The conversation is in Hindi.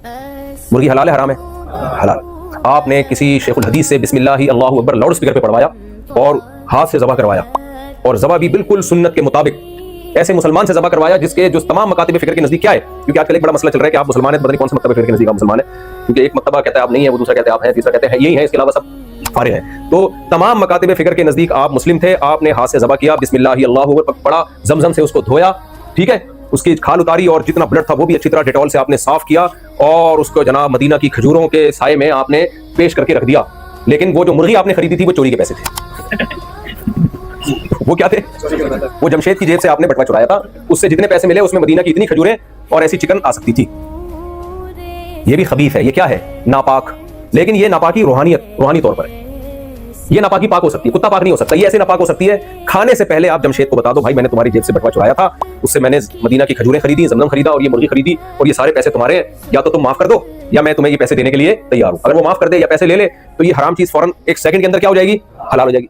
मुर्गी हलाल है हराम है? हलाल। आपने किसी शेखुल हदीस से बिस्मिल्लाह अल्लाहु अकबर लाउड स्पीकर पे पढ़वाया और हाथ से ज़बह करवाया, और ज़बह भी बिल्कुल सुन्नत के मुताबिक ऐसे मुसलमान से ज़बह करवाया जिसके जो तमाम मकातिब फ़िक्र के नज़दीक क्या है, क्योंकि आजकल एक बड़ा मसला चल रहा है कि आप मुसलमान हैं, पता नहीं कौन सा मकतब फ़िक्र के नज़दीक आप मुसलमान है, क्योंकि एक मकतबा कहता है आप नहीं है, वो दूसरा कहता है आप हैं, तीसरा कहते हैं यही है, इसके अलावा सब फारिग हैं। तो तमाम मकातिब फ़िक्र के नज़दीक आप मुस्लिम थे, आपने हाथ से ज़बह किया, बिस्मिल्लाह अल्लाहु अकबर पढ़ा, ज़मज़म से उसको धोया, ठीक है, उसकी खाल उतारी और जितना ब्लड था वो भी अच्छी तरह डेटॉल से आपने साफ किया, और उसको जनाब मदीना की खजूरों के साये में आपने पेश करके रख दिया। लेकिन वो जो मुर्गी आपने खरीदी थी वो चोरी के पैसे थे। वो क्या थे? वो जमशेद की जेब से आपने बटवा चुराया था, उससे जितने पैसे मिले उसमें मदीना की इतनी खजूरें और ऐसी चिकन आ सकती थी। ये भी खबीथ है, ये क्या है? नापाक। लेकिन ये नापाकी रूहानी तौर पर है। ये नापाकी पाक हो सकती है, कुत्ता पाक नहीं हो सकता। ये ऐसे नापाक हो सकती है, खाने से पहले आप जमशेद को बता दो भाई मैंने तुम्हारी जेब से बटवा चुराया था, उससे मैंने मदीना की खजूरें खरीदी, ज़मज़म खरीदा और ये मुर्गी खरीदी, और ये सारे पैसे तुम्हारे हैं, या तो तुम माफ कर दो या मैं तुम्हें ये पैसे देने के लिए तैयार हूं। अगर वो माफ कर दे या पैसे ले ले तो ये हराम चीज फौरन एक सेकंड के अंदर क्या हो जाएगी? हलाल हो जाएगी।